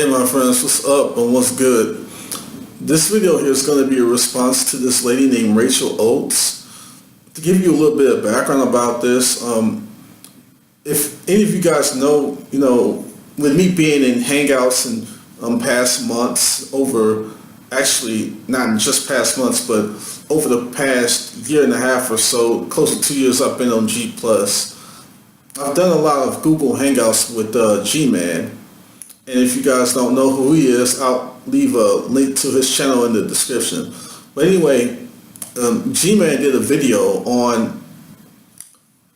Hey my friends, what's up and what's good? This video here is going to be a response to this lady named Rachel Oates. To give you a little bit of background about this, if any of you guys know, with me being in Hangouts in past months, actually not just past months, but over the past year and a half or so, close to 2 years I've been on G+. I've done a lot of Google Hangouts with G-Man. And if you guys don't know who he is, I'll leave a link to his channel in the description. But anyway, G-Man did a video on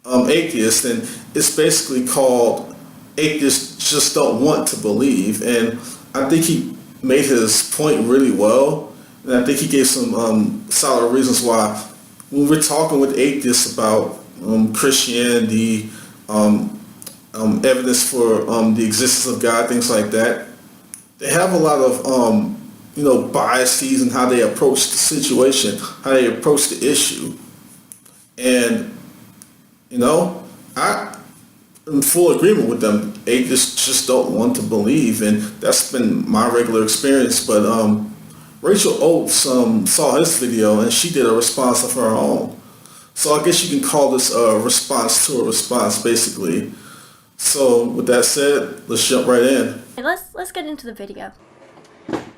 atheists, and it's basically called Atheists Just Don't Want to Believe. And I think he made his point really well. And I think he gave some solid reasons why when we're talking with atheists about Christianity, evidence for the existence of God, things like that, they have a lot of biases in how they approach the situation, how they approach the issue. And I'm in full agreement with them. Atheists just don't want to believe, and that's been my regular experience. But Rachel Oates saw his video, and she did a response of her own. So I guess you can call this a response to a response, basically. So with that said, let's jump right in. Let's get into the video.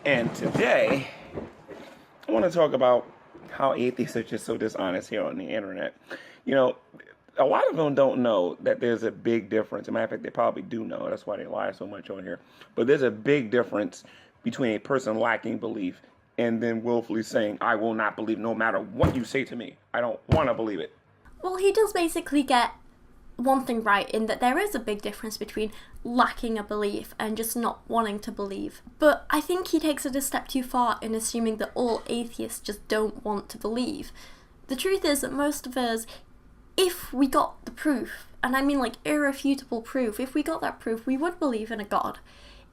And today, I want to talk about how atheists are just so dishonest here on the internet. A lot of them don't know that there's a big difference. As a matter of fact, they probably do know. That's why they lie so much on here. But there's a big difference between a person lacking belief and then willfully saying, I will not believe no matter what you say to me. I don't want to believe it. Well, he does basically get one thing right in that there is a big difference between lacking a belief and just not wanting to believe. But I think he takes it a step too far in assuming that all atheists just don't want to believe. The truth is that most of us, if we got the proof, and I mean like irrefutable proof, if we got that proof, we would believe in a God.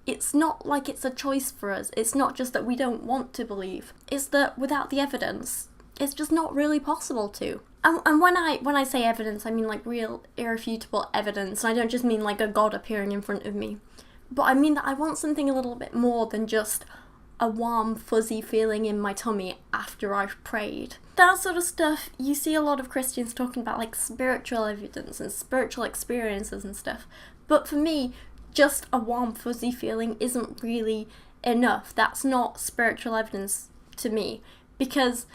It's not like it's a choice for us. It's not just that we don't want to believe. It's that without the evidence, it's just not really possible to. And when I say evidence, I mean like real irrefutable evidence. And I don't just mean like a God appearing in front of me. But I mean that I want something a little bit more than just a warm, fuzzy feeling in my tummy after I've prayed. That sort of stuff, you see a lot of Christians talking about like spiritual evidence and spiritual experiences and stuff. But for me, just a warm, fuzzy feeling isn't really enough. That's not spiritual evidence to me, because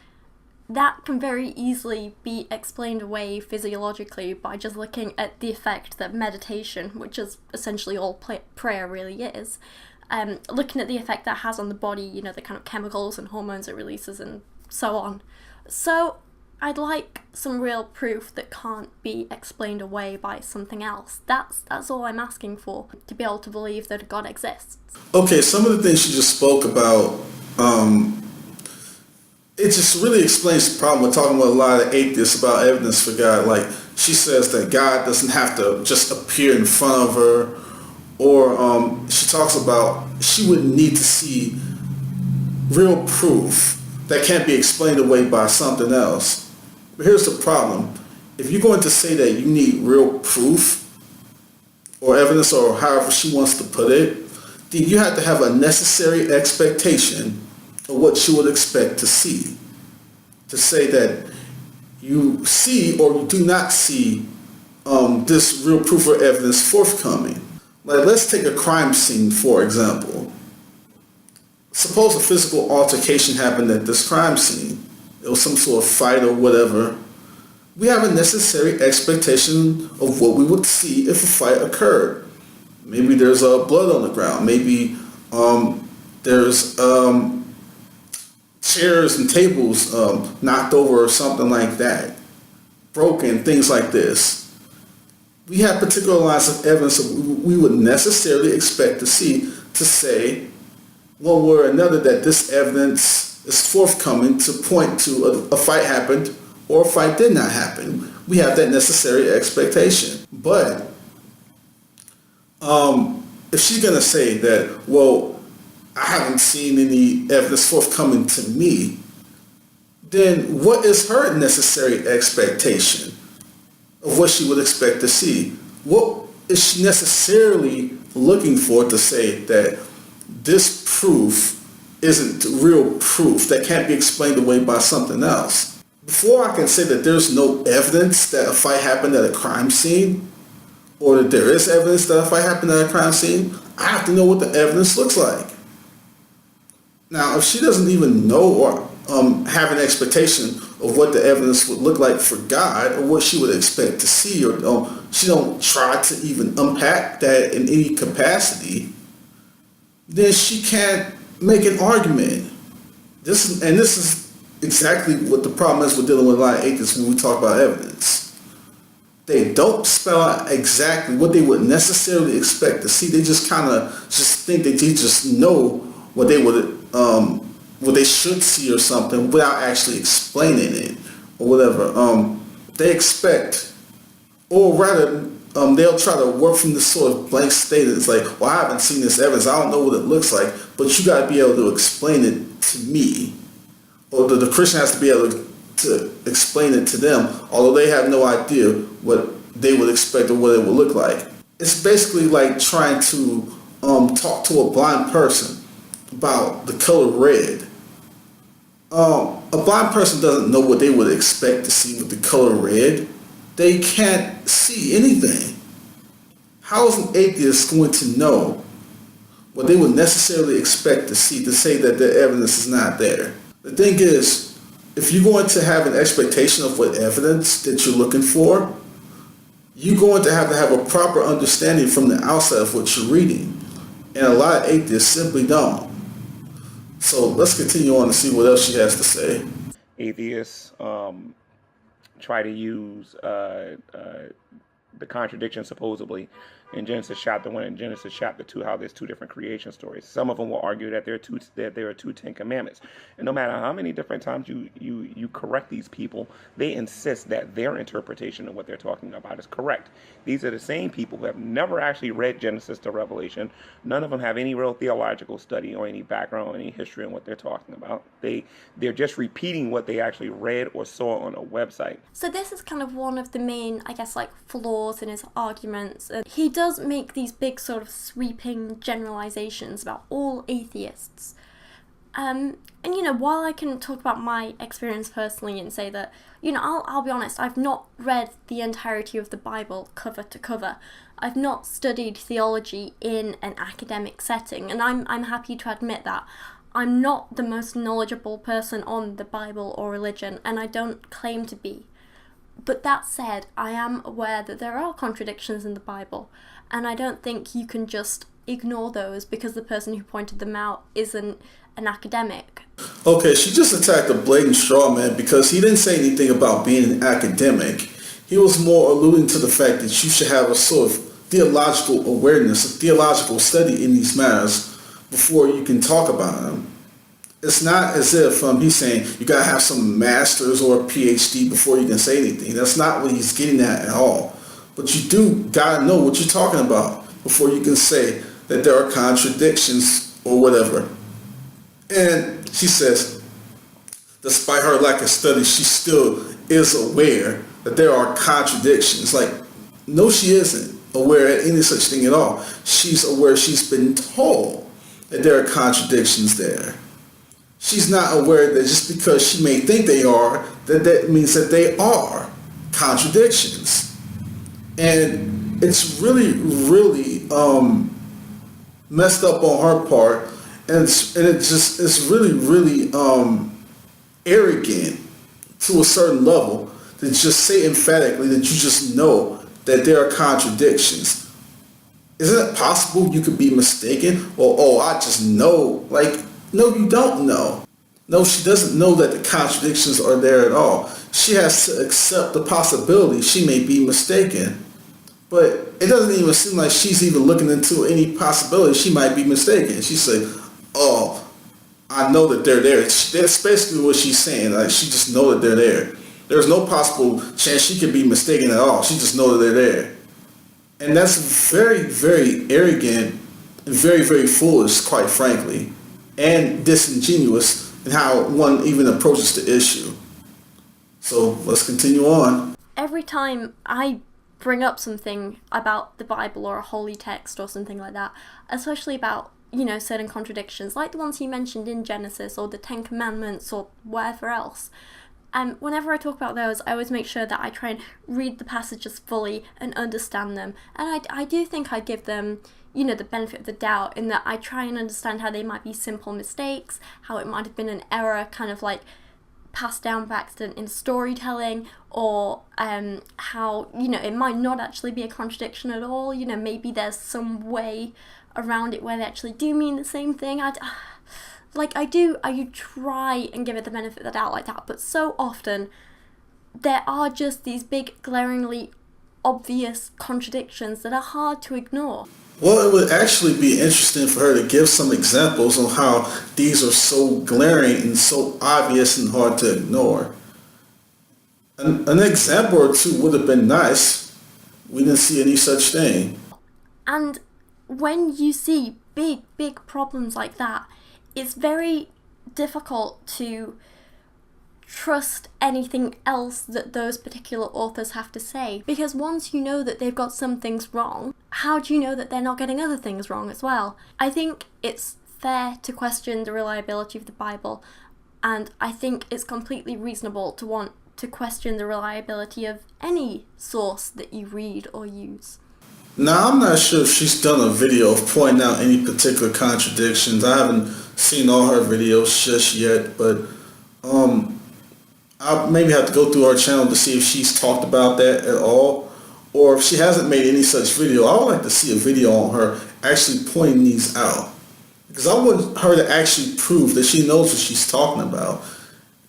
that can very easily be explained away physiologically by just looking at the effect that meditation, which is essentially all prayer really is, looking at the effect that has on the body, the kind of chemicals and hormones it releases and so on. So I'd like some real proof that can't be explained away by something else. That's all I'm asking for, to be able to believe that a God exists. Okay, some of the things she just spoke about, it just really explains the problem with talking with a lot of atheists about evidence for God. Like, she says that God doesn't have to just appear in front of her, or she talks about she would need to see real proof that can't be explained away by something else. But here's the problem. If you're going to say that you need real proof or evidence, or however she wants to put it, then you have to have a necessary expectation of what you would expect to see. To say that you see or you do not see this real proof or evidence forthcoming. Like, let's take a crime scene, for example. Suppose a physical altercation happened at this crime scene. It was some sort of fight or whatever. We have a necessary expectation of what we would see if a fight occurred. Maybe there's blood on the ground. Maybe there's chairs and tables knocked over or something like that. Broken, things like this. We have particular lines of evidence that we would necessarily expect to see to say, one way or another, that this evidence is forthcoming to point to a fight happened or a fight did not happen. We have that necessary expectation. But if she's going to say that, well, I haven't seen any evidence forthcoming to me, then what is her necessary expectation of what she would expect to see? What is she necessarily looking for to say that this proof isn't real proof that can't be explained away by something else. Before I can say that there's no evidence that a fight happened at a crime scene, or that there is evidence that a fight happened at a crime scene, I have to know what the evidence looks like. Now, if she doesn't even know or have an expectation of what the evidence would look like for God, or what she would expect to see, or she don't try to even unpack that in any capacity, then she can't make an argument. This is exactly what the problem is with dealing with a lot of atheists when we talk about evidence. They don't spell out exactly what they would necessarily expect to see. They just kind of just think that they just know what they would, what they should see or something without actually explaining it or whatever. They expect, or rather, they'll try to work from this sort of blank state. It's like, well, I haven't seen this evidence. I don't know what it looks like, but you got to be able to explain it to me, or the Christian has to be able to explain it to them, although they have no idea what they would expect or what it would look like. It's basically like trying to talk to a blind person about the color red. A blind person doesn't know what they would expect to see with the color red. They can't see anything. How is an atheist going to know what they would necessarily expect to see to say that the evidence is not there? The thing is, if you're going to have an expectation of what evidence that you're looking for, you're going to have a proper understanding from the outset of what you're reading. And a lot of atheists simply don't. So let's continue on to see what else she has to say. Atheists try to use the contradiction supposedly in Genesis chapter 1 and Genesis chapter 2, how there's two different creation stories. Some of them will argue that there are two Ten Commandments. And no matter how many different times you correct these people, they insist that their interpretation of what they're talking about is correct. These are the same people who have never actually read Genesis to Revelation. None of them have any real theological study or any background or any history on what they're talking about. They're just repeating what they actually read or saw on a website. So this is kind of one of the main, I guess, like flaws in his arguments. He does make these big sort of sweeping generalizations about all atheists. And while I can talk about my experience personally and say that, I'll be honest, I've not read the entirety of the Bible cover to cover. I've not studied theology in an academic setting, and I'm happy to admit that. I'm not the most knowledgeable person on the Bible or religion, and I don't claim to be. But that said, I am aware that there are contradictions in the Bible, and I don't think you can just ignore those because the person who pointed them out isn't an academic. Okay, she just attacked a blatant straw man because he didn't say anything about being an academic. He was more alluding to the fact that you should have a sort of theological awareness, a theological study in these matters before you can talk about them. It's not as if he's saying you gotta have some master's or a PhD before you can say anything. That's not what he's getting at all. But you do gotta know what you're talking about before you can say that there are contradictions or whatever. And she says, despite her lack of study, she still is aware that there are contradictions. Like, no, she isn't aware of any such thing at all. She's aware, she's been told that there are contradictions there. She's not aware that just because she may think they are, that means that they are contradictions. And it's really, really messed up on her part. And it's really, really arrogant to a certain level to just say emphatically that you just know that there are contradictions. Isn't it possible you could be mistaken? Or, I just know. Like, no, you don't know. No, she doesn't know that the contradictions are there at all. She has to accept the possibility she may be mistaken. But it doesn't even seem like she's even looking into any possibility she might be mistaken. She's like, oh, I know that they're there. That's basically what she's saying. Like, she just know that they're there. There's no possible chance she could be mistaken at all. She just know that they're there. And that's very, very arrogant and very, very foolish, quite frankly, and disingenuous in how one even approaches the issue. So let's continue on. Every time I bring up something about the Bible or a holy text or something like that, especially about certain contradictions, like the ones he mentioned in Genesis or the Ten Commandments or whatever else. Whenever I talk about those, I always make sure that I try and read the passages fully and understand them. And I do think I give them, the benefit of the doubt, in that I try and understand how they might be simple mistakes, how it might have been an error kind of like passed down by accident in storytelling, or how, it might not actually be a contradiction at all. Maybe there's some way around it where they actually do mean the same thing. I do try and give it the benefit of the doubt like that, but so often there are just these big, glaringly obvious contradictions that are hard to ignore. Well, it would actually be interesting for her to give some examples on how these are so glaring and so obvious and hard to ignore. An example or two would have been nice. We didn't see any such thing. And when you see big, big problems like that, it's very difficult to trust anything else that those particular authors have to say, because once you know that they've got some things wrong, how do you know that they're not getting other things wrong as well? I think it's fair to question the reliability of the Bible, and I think it's completely reasonable to want to question the reliability of any source that you read or use. Now, I'm not sure if she's done a video of pointing out any particular contradictions. I haven't seen all her videos just yet, but I'll maybe have to go through her channel to see if she's talked about that at all, or if she hasn't made any such video. I would like to see a video on her actually pointing these out, because I want her to actually prove that she knows what she's talking about.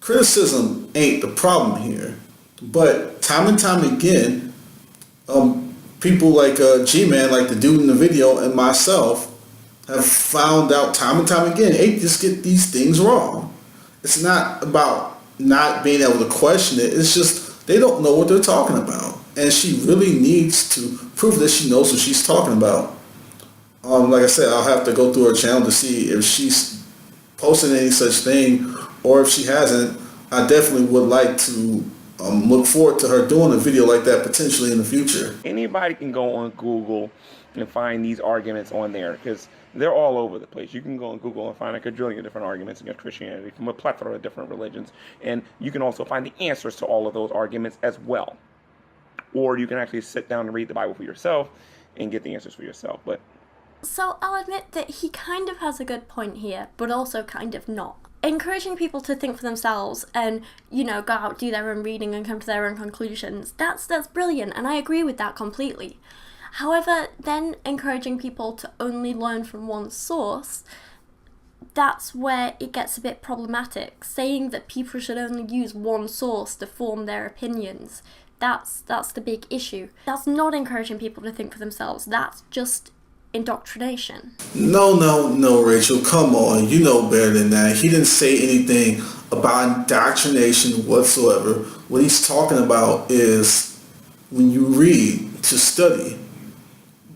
Criticism ain't the problem here, but time and time again, people like G-Man, like the dude in the video, and myself have found out time and time again, atheists get these things wrong. It's not about not being able to question it. It's just they don't know what they're talking about. And she really needs to prove that she knows what she's talking about. Like I said, I'll have to go through her channel to see if she's posted any such thing, or if she hasn't. I definitely would like to look forward to her doing a video like that potentially in the future. Anybody can go on Google and find these arguments on there, because they're all over the place. You can go on Google and find like a trillion different arguments against Christianity from a plethora of different religions. And you can also find the answers to all of those arguments as well. Or you can actually sit down and read the Bible for yourself and get the answers for yourself. So I'll admit that he kind of has a good point here, but also kind of not. Encouraging people to think for themselves and, go out, do their own reading and come to their own conclusions, that's brilliant, and I agree with that completely. However, then encouraging people to only learn from one source, that's where it gets a bit problematic. Saying that people should only use one source to form their opinions, that's the big issue. That's not encouraging people to think for themselves, that's just indoctrination. No, Rachel, come on. You know better than that. He didn't say anything about indoctrination whatsoever. What he's talking about is when you read, to study.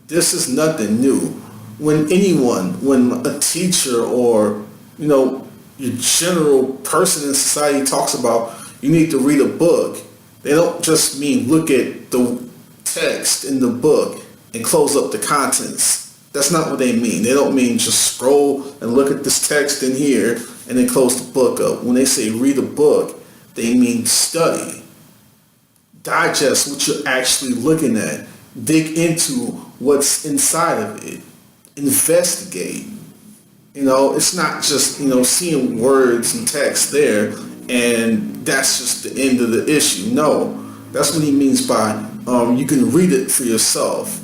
This is nothing new. When a teacher or, your general person in society talks about you need to read a book, they don't just mean look at the text in the book and close up the contents. That's not what they mean. They don't mean just scroll and look at this text in here and then close the book up. When they say read a book, they mean study. Digest what you're actually looking at. Dig into what's inside of it. Investigate. It's not just, seeing words and text there and that's just the end of the issue. No, that's what he means by you can read it for yourself.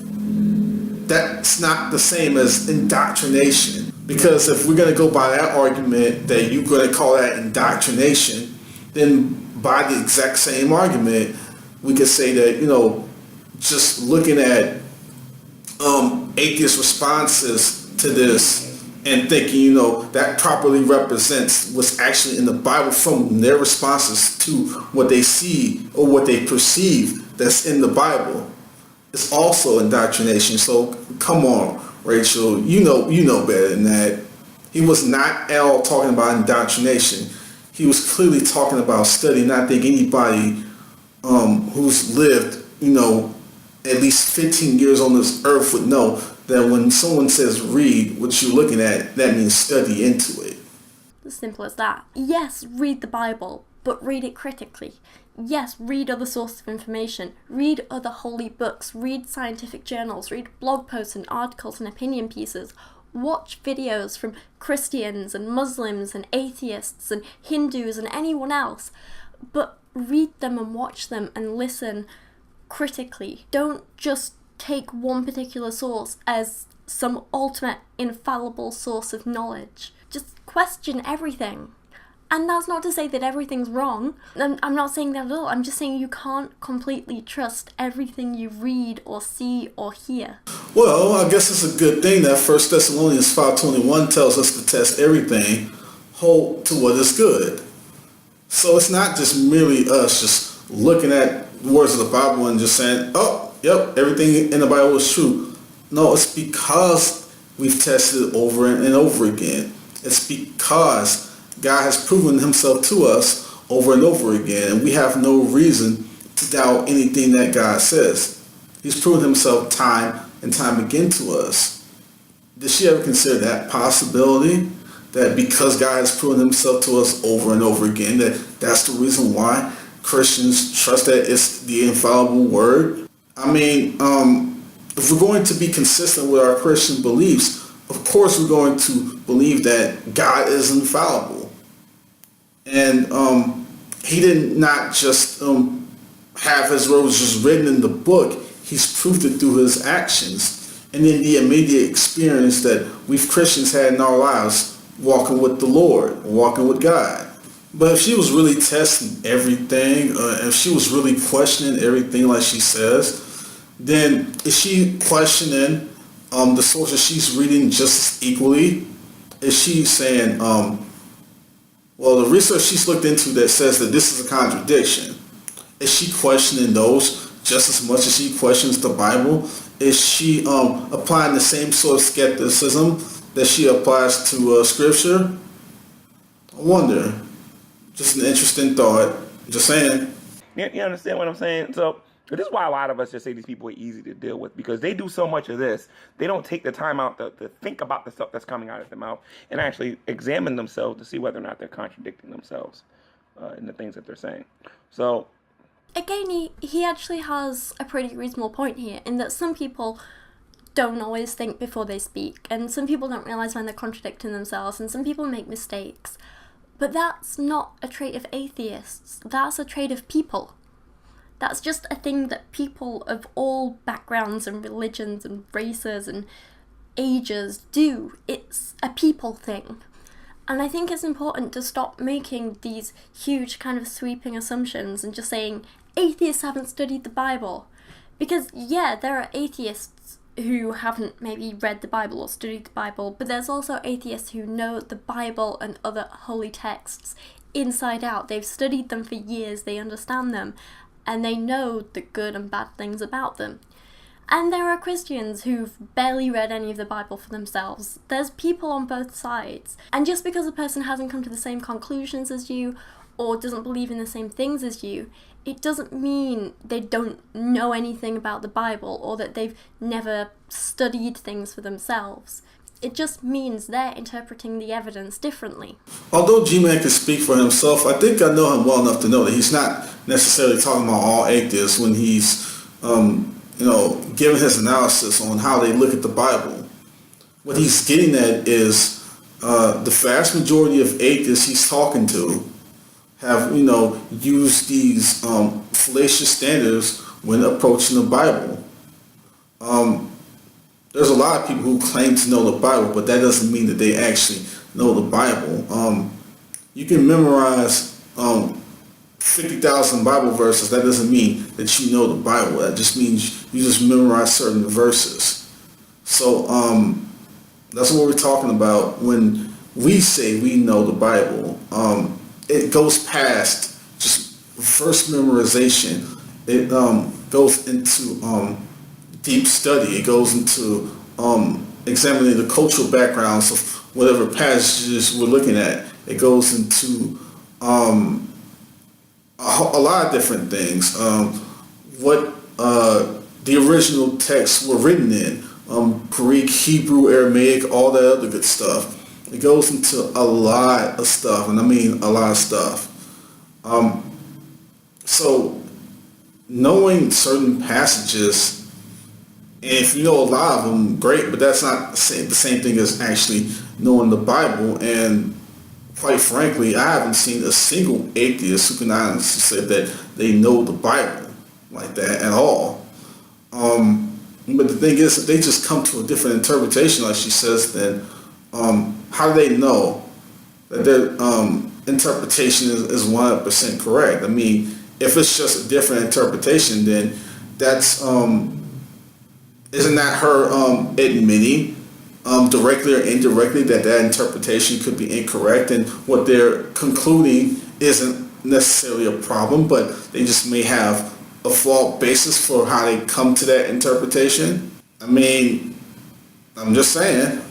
That's not the same as indoctrination, because if we're going to go by that argument that you're going to call that indoctrination, then by the exact same argument, we could say that, just looking at atheist responses to this and thinking, that properly represents what's actually in the Bible from their responses to what they see or what they perceive that's in the Bible, it's also indoctrination. So come on, Rachel, you know better than that. He was not at all talking about indoctrination. He was clearly talking about study. And I think anybody who's lived, at least 15 years on this earth would know that when someone says read, what you're looking at, that means study into it. As simple as that. Yes, read the Bible, but read it critically. Yes, read other sources of information. Read other holy books. Read scientific journals. Read blog posts and articles and opinion pieces. Watch videos from Christians and Muslims and atheists and Hindus and anyone else. But read them and watch them and listen critically. Don't just take one particular source as some ultimate infallible source of knowledge. Just question everything. And that's not to say that everything's wrong. I'm not saying that at all. I'm just saying you can't completely trust everything you read or see or hear. Well, I guess it's a good thing that 1 Thessalonians 5:21 tells us to test everything, hold to what is good. So it's not just merely us just looking at words of the Bible and just saying, oh, yep, everything in the Bible is true. No, it's because we've tested it over and over again. It's because God has proven himself to us over and over again, and we have no reason to doubt anything that God says. He's proven himself time and time again to us. Did she ever consider that possibility? That because God has proven himself to us over and over again, that's the reason why Christians trust that it's the infallible word? I mean, if we're going to be consistent with our Christian beliefs, of course we're going to believe that God is infallible. And he did not just have his words just written in the book. He's proved it through his actions and in the immediate experience that we've Christians had in our lives, walking with the Lord, walking with God. But if she was really testing everything, if she was really questioning everything like she says, then is she questioning the sources she's reading just as equally? Is she saying, well, the research she's looked into that says that this is a contradiction, is she questioning those just as much as she questions the Bible? Is she applying the same sort of skepticism that she applies to Scripture? I wonder. Just an interesting thought. Just saying. You understand what I'm saying? So this is why a lot of us just say these people are easy to deal with, because they do so much of this. They don't take the time out to think about the stuff that's coming out of their mouth and actually examine themselves to see whether or not they're contradicting themselves in the things that they're saying. So again, he actually has a pretty reasonable point here in that some people don't always think before they speak, and some people don't realise when they're contradicting themselves, and some people make mistakes. But that's not a trait of atheists. That's a trait of people. That's just a thing that people of all backgrounds and religions and races and ages do. It's a people thing. And I think it's important to stop making these huge kind of sweeping assumptions and just saying, atheists haven't studied the Bible. Because, yeah, there are atheists who haven't maybe read the Bible or studied the Bible, but there's also atheists who know the Bible and other holy texts inside out. They've studied them for years, they understand them, and they know the good and bad things about them. And there are Christians who've barely read any of the Bible for themselves. There's people on both sides. And just because a person hasn't come to the same conclusions as you or doesn't believe in the same things as you, it doesn't mean they don't know anything about the Bible or that they've never studied things for themselves. It just means they're interpreting the evidence differently. Although G-Man can speak for himself, I think I know him well enough to know that he's not necessarily talking about all atheists when he's, giving his analysis on how they look at the Bible. What he's getting at is the vast majority of atheists he's talking to have, used these fallacious standards when approaching the Bible. There's a lot of people who claim to know the Bible, but that doesn't mean that they actually know the Bible. You can memorize 50,000 Bible verses. That doesn't mean that you know the Bible. That just means you just memorize certain verses. So that's what we're talking about when we say we know the Bible. It goes past just verse memorization. It goes into deep study. It goes into examining the cultural backgrounds of whatever passages we're looking at. It goes into a lot of different things. What the original texts were written in. Greek, Hebrew, Aramaic, all that other good stuff. It goes into a lot of stuff, and I mean a lot of stuff. So knowing certain passages, and if you know a lot of them, great, but that's not the same thing as actually knowing the Bible. And quite frankly, I haven't seen a single atheist who can honestly say that they know the Bible like that at all. But the thing is, if they just come to a different interpretation, like she says, then how do they know that their interpretation is 100% correct? I mean, if it's just a different interpretation, then that's isn't that her admitting directly or indirectly that interpretation could be incorrect, and what they're concluding isn't necessarily a problem, but they just may have a flawed basis for how they come to that interpretation? I mean, I'm just saying.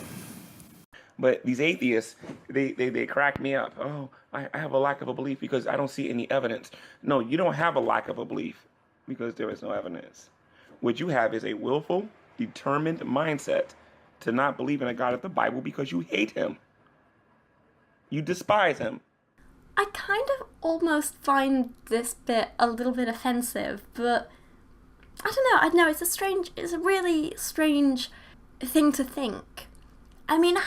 But these atheists, they crack me up. Oh, I have a lack of a belief because I don't see any evidence. No, you don't have a lack of a belief because there is no evidence. What you have is a willful, determined mindset to not believe in a God of the Bible because you hate him. You despise him. I kind of almost find this bit a little bit offensive, but I don't know, it's a really strange thing to think. I mean,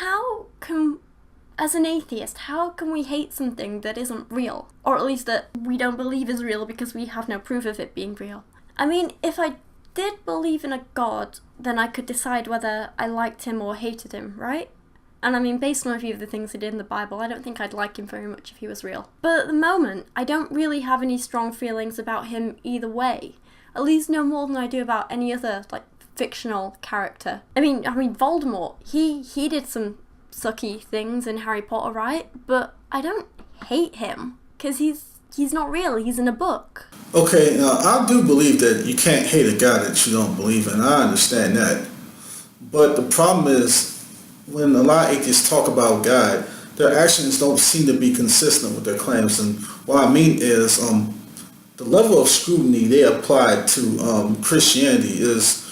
as an atheist, how can we hate something that isn't real? Or at least that we don't believe is real because we have no proof of it being real. I mean, if I did believe in a God, then I could decide whether I liked him or hated him, right? And I mean, based on a few of the things he did in the Bible, I don't think I'd like him very much if he was real. But at the moment, I don't really have any strong feelings about him either way. At least no more than I do about any other, fictional character. I mean, Voldemort, he did some sucky things in Harry Potter, right? But I don't hate him, because he's not real, he's in a book. Okay, now I do believe that you can't hate a God that you don't believe in. I understand that. But the problem is, when a lot of atheists talk about God, their actions don't seem to be consistent with their claims. And what I mean is, the level of scrutiny they apply to Christianity is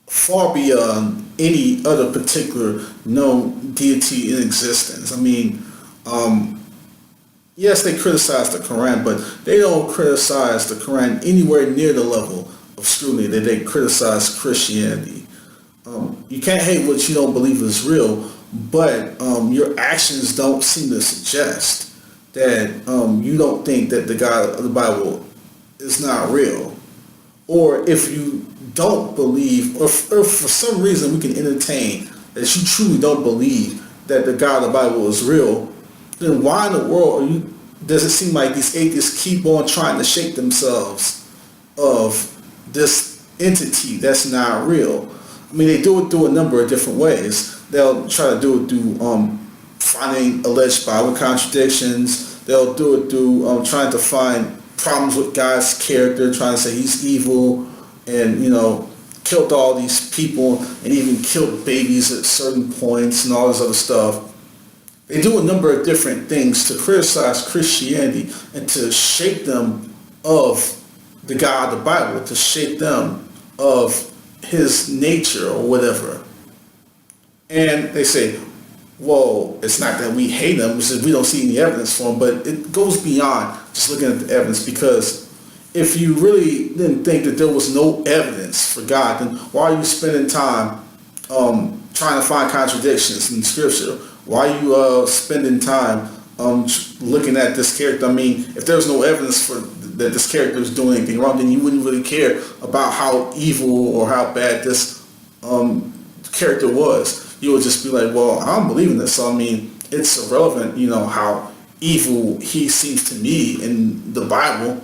far beyond any other particular known deity in existence. I mean, yes, they criticize the Quran, but they don't criticize the Quran anywhere near the level of scrutiny that they criticize Christianity. You can't hate what you don't believe is real, but your actions don't seem to suggest that you don't think that the God of the Bible is not real. Or if you don't believe, or for some reason we can entertain that you truly don't believe that the God of the Bible is real, then why in the world does it seem like these atheists keep on trying to shake themselves of this entity that's not real? I mean, they do it through a number of different ways. They'll try to do it through finding alleged Bible contradictions. They'll do it through trying to find problems with God's character, trying to say he's evil and, killed all these people and even killed babies at certain points and all this other stuff. They do a number of different things to criticize Christianity and to shake them of the God of the Bible, to shake them of his nature or whatever. And they say, well, it's not that we hate him, it's that we don't see any evidence for him, but it goes beyond just looking at the evidence, because if you really didn't think that there was no evidence for God, then why are you spending time trying to find contradictions in Scripture? Why are you spending time looking at this character? I mean, if there's no evidence for that this character is doing anything wrong, then you wouldn't really care about how evil or how bad this character was. You would just be like, well, I don't believe in this, so I mean, it's irrelevant, how evil he seems to me in the Bible.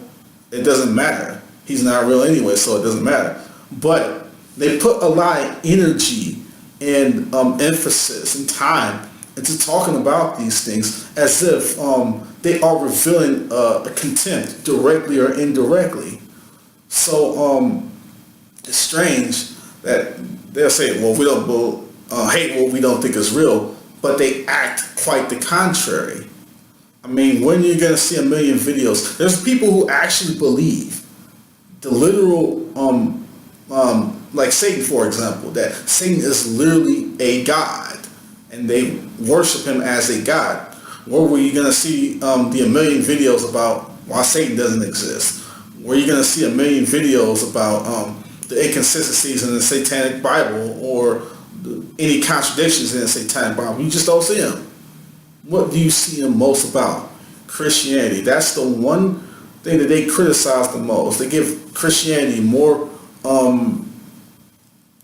It doesn't matter. He's not real anyway, so it doesn't matter. But they put a lot of energy and emphasis and time into talking about these things as if they are revealing a contempt directly or indirectly. So it's strange that they'll say, well, we don't hate what we don't think is real, but they act quite the contrary. I mean, when you're going to see a million videos, there's people who actually believe the literal like Satan, for example, that Satan is literally a god, and they worship him as a god. Where were you going to see the a million videos about why Satan doesn't exist? Where are you going to see a million videos about the inconsistencies in the Satanic Bible or any contradictions in the Satanic Bible? You just don't see them. What do you see them most about? Christianity. That's the one thing that they criticize the most. They give Christianity more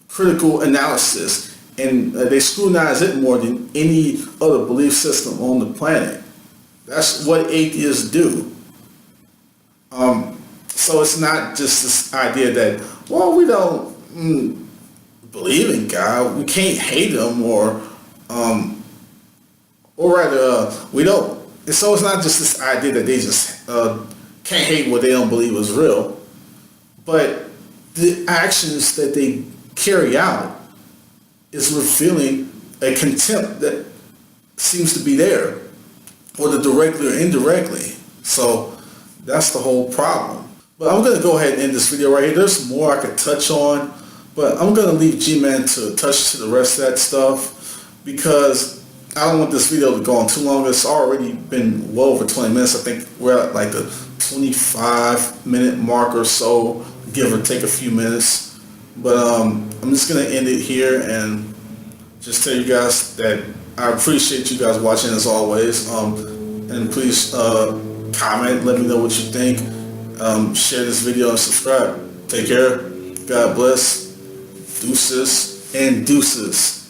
critical analysis, and they scrutinize it more than any other belief system on the planet. That's what atheists do. So it's not just this idea that, well, we don't believe in God, we can't hate him, or rather, we don't. And so it's not just this idea that they just can't hate what they don't believe is real, but the actions that they carry out is revealing a contempt that seems to be there, whether directly or indirectly. So that's the whole problem. But I'm going to go ahead and end this video right here. There's more I could touch on, but I'm going to leave G-Man to touch to the rest of that stuff, because I don't want this video to go on too long. It's already been well over 20 minutes. I think we're at like the 25-minute mark or so, give or take a few minutes. But I'm just going to end it here and just tell you guys that I appreciate you guys watching as always. And please comment, let me know what you think. Share this video and subscribe. Take care. God bless. Deuces and deuces.